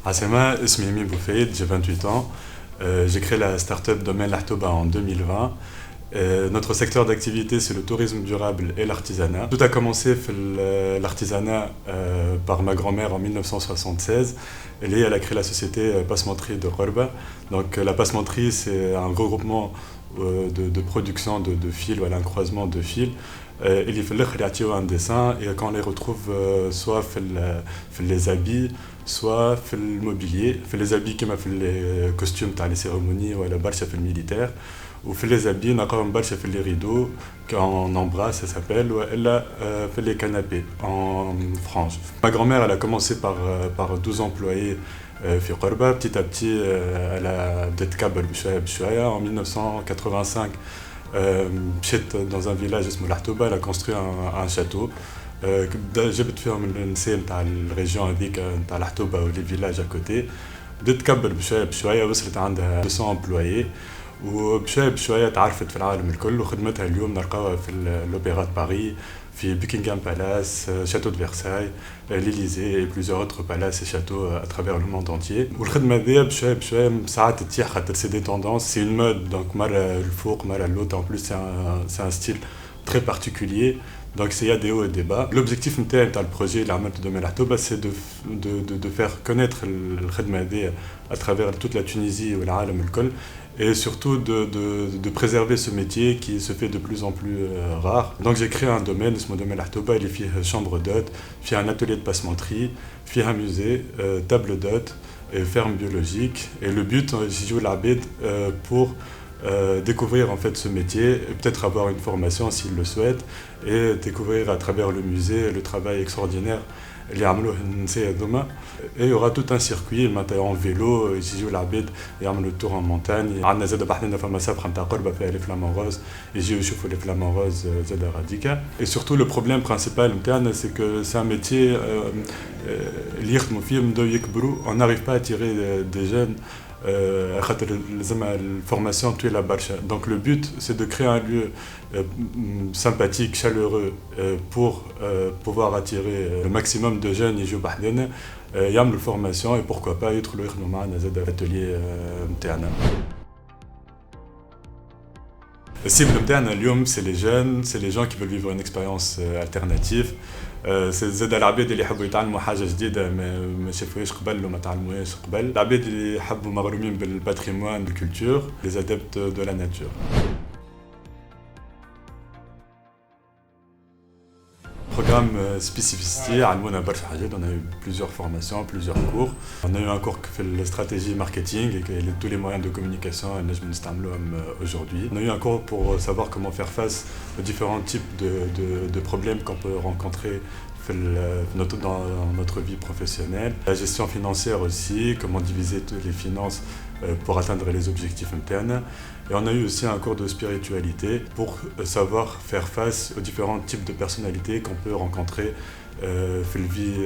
Asema, اسمي Mimi Bouffaïd, j'ai 28 ans. J'ai créé la start-up Domaine Lahtoba en 2020. Notre secteur d'activité, c'est le tourisme durable et l'artisanat. Tout a commencé l'artisanat par ma grand-mère en 1976. Elle a créé la société Passementerie de Korba. Donc la passementerie, c'est un regroupement de production de fils, voilà, un croisement de fils. Il fait un dessin et quand on les retrouve soit fait les habits, soit fait le mobilier, fait les habits comme fait les costumes dans les cérémonies ou la barche fait le militaire, ou fait les habits, on a quand même barche fait les rideaux, qu'on embrasse, ça s'appelle, ou elle a fait les canapés en frange. Ma grand-mère, elle a commencé par 12 employés. في قربة petit à petit elle a بدات تكبر بشويه بشويه en 1985 مشيت dans un village اسمه لحتوبة. Elle a construit un château جبت فيهم النساء نتاع الريجيون هذيك نتاع لحتوبة ولي فيلاج اكوتي. بدات تكبر بشويه بشويه وصلت عندها 200 امبلويي وبشويه بشويه تعرفت في العالم الكل وخدمتها اليوم نلقاوها في l'Opéra de Paris, في Buckingham Palace, Château de Versailles, l'Élysée et plusieurs autres palaces et châteaux à travers le monde entier. والخدمة هذيا بشوية بشوية ساعات تتيح خاطر سي دي توندونس سي une mode donc مرة الفوق مرة اللوط en plus c'est un style très particulier. Donc il y a des hauts et des bas. L'objectif نتاع البروجي اللي عملته دومين لحتوبة c'est de faire connaître الخدمة هذيا à travers toute la Tunisie والعالم الكل et surtout de préserver ce métier qui se fait de plus en plus rare. Donc j'ai créé un domaine, ce domaine Lahtoba, il fait chambre d'hôte, fait un atelier de passementerie, fait un musée, table d'hôte, et ferme biologique. Et le but, c'est jouer l'abed pour découvrir en fait ce métier, et peut-être avoir une formation s'ils le souhaitent, et découvrir à travers le musée le travail extraordinaire. Et il y aura tout un circuit en vélo, يجيو العباد يعملوا le tour en montagne. عندنا زاد بحثنا فما سابخه نتاع قربه فيها لي فلامون روز يجيو يشوفوا لي فلامون روز زاد غاديكا. Et surtout le problème principal نتاعنا c'est que c'est un métier اللي يخدموا فيه بداو يكبروا. On n'arrive pas à attirer des jeunes خاطر لازم الفورماسيون طويله برشا. Donc le but c'est de créer un lieu sympathique, chaleureux pour pouvoir attirer le maximum de jeunes يجوا بحذنا يعملوا الفورماسيون et pourquoi pas يدخلوا يخدموا معنا زاد الاتelier نتاعنا. السيبل نتاعنا اليوم c'est les jeunes, c'est les gens qui veulent vivre une expérience alternative. سي زاد العباد اللي يحبوا يتعلموا حاجه جديده ما شافوهاش قبل وما تعلموهاش قبل. العباد اللي يحبوا مغرومين بالباتريمون بالكولتور les adeptes de la nature. Programme spécificité, on a eu plusieurs formations, plusieurs cours. On a eu un cours qui fait la stratégie marketing et tous les moyens de communication aujourd'hui. On a eu un cours pour savoir comment faire face aux différents types de problèmes qu'on peut rencontrer dans notre vie professionnelle. La gestion financière aussi, comment diviser les finances pour atteindre les objectifs internes. Et on a eu aussi un cours de spiritualité pour savoir faire face aux différents types de personnalités qu'on peut rencontrer dans la vie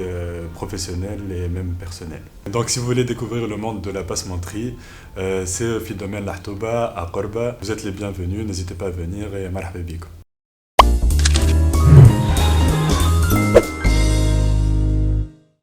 professionnelle et même personnelle. Donc si vous voulez découvrir le monde de la passementerie, c'est في domaine Lahtoba à Korba. Vous êtes les bienvenus, n'hésitez pas à venir et marhaba bikoum.